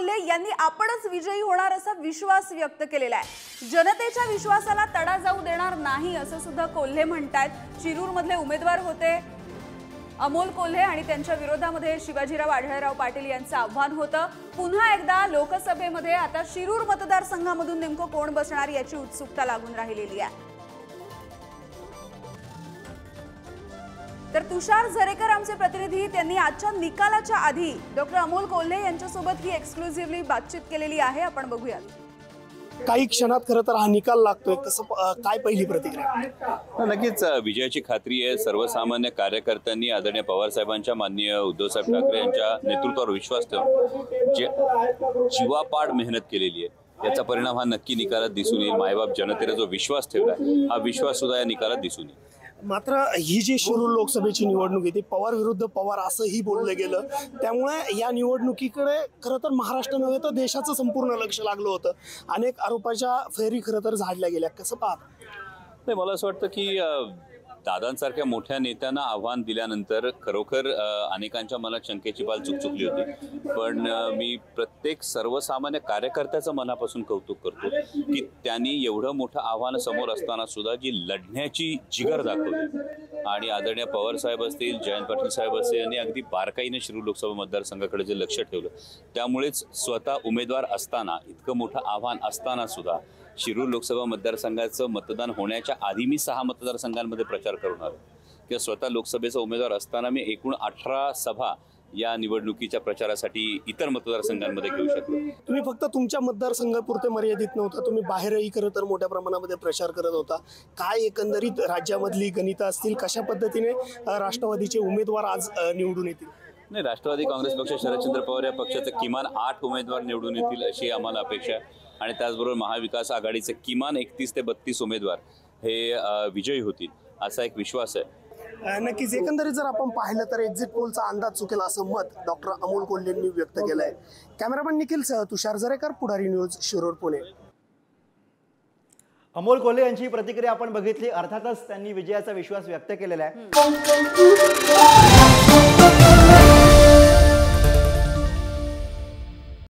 कोल्हे यांनी आपणच विजयी होणार असा विश्वास व्यक्त केलेला आहे। जनतेच्या विश्वासाला तडा जाऊ देणार नाही असं सुद्धा कोल्हे म्हणतात। शिरूर मधले उमेदवार होते अमोल कोल्हे आणि त्यांच्या विरोधामध्ये शिवाजीराव आढळराव पाटील यांचं आव्हान होतं। पुन्हा एकदा लोकसभेमध्ये आता शिरूर मतदारसंघामधून नेमकं कोण बसणार याची उत्सुकता लागून राहिलेली आहे। तर तुषार झरेकर आमचे प्रतिनिधी त्यांनी आजच्या निकालाच्या आधी डॉक्टर अमोल कोल्हे यांच्यासोबत ही एक्सक्लुझिव्हली बातचीत केलेली आहे, आपण बघूयात। काही क्षणात खरं तर हा निकाल लागतोय, कसं काय पहिली प्रतिक्रिया? नक्कीच विजयाची खात्री आहे। सर्वसामान्य कार्यकर्त्यांनी आदरणीय पवार साहेबांच्या माननीय उद्धवसाहेब ठाकरे यांच्या नेतृत्वावर विश्वास ठेवून जीवापाड मेहनत केलेली आहे, याचा परिणाम हा नक्की निकालात दिसून येईल। मायबाप जनतेने जो विश्वास ठेवला हा विश्वास सुद्धा या निकालात दिसून येईल। मात्र ही जी शिरूर लोकसभेची निवडणूक आहे ती पवार विरुद्ध पवार असंही बोललं गेलं, त्यामुळे या निवडणुकीकडे खरं तर महाराष्ट्र नव्हे तर देशाचं संपूर्ण लक्ष लागलं होतं। अनेक आरोपाच्या फेरी खरं तर झाडल्या गेल्या, कसं पाहता? नाही, मला असं वाटतं की दादांसारख्या मोठ्या नेत्यांना आव्हान दिल्यानंतर खरोखर अनेकांच्या मनात शंकेची पाल चुकचुकली होती, पण मी प्रत्येक सर्वसामान्य कार्यकर्त्याचं मनापासून कौतुक करतो की त्यांनी एवढं मोठं आव्हान समोर असताना सुद्धा जी लढण्याची जिगर दाखवली आणि आदरणीय पवार साहेब असतील, जयंत पाटील साहेब असतील यांनी अगदी बारकाईने शिरूर लोकसभा मतदारसंघाकडे जे लक्ष ठेवलं, त्यामुळेच स्वतः उमेदवार असताना इतकं मोठं आव्हान असताना सुद्धा शिरूर लोकसभा मतदारसंघाचं मतदान होण्याच्या आधी मी 6 मतदारसंघांमध्ये प्रचार करून आलो किंवा स्वतः लोकसभेचा उमेदवार असताना मी एकूण 18 सभा या निवडणुकीच्या प्रचारासाठी इतर मतदारसंघांमध्ये घेऊ शकलो। तुम्ही फक्त तुमच्या मतदारसंघापुरते मर्यादित नव्हता, तुम्ही बाहेरही खरं तर मोठ्या प्रमाणामध्ये प्रचार करत होता। काय एकंदरीत राज्यामधली गणितं असतील, कशा पद्धतीने राष्ट्रवादीचे उमेदवार आज निवडून येतील? नाही, राष्ट्रवादी काँग्रेस पक्ष शरदचंद्र पवार या पक्षाचे किमान 8 उमेदवार निवडून येतील अशी आम्हाला अपेक्षा आहे आणि त्याचबरोबर महाविकास आघाडीचे किमान 31 ते 32 उमेदवार हे विजयी होतील असा एक विश्वास आहे। नक्कीच एकंदरीत जर आपण पाहिलं तर एक्झिट पोलचा अंदाज चुकेल असं मत डॉक्टर अमोल कोल्हेंनी व्यक्त केलंय। कॅमेरामॅन निखिलसह तुषार झरेकर, पुढारी न्यूज, शिरूर, पुणे। अमोल कोल्हे यांची प्रतिक्रिया आपण बघितली, अर्थातच त्यांनी विजयाचा विश्वास व्यक्त केलेला आहे।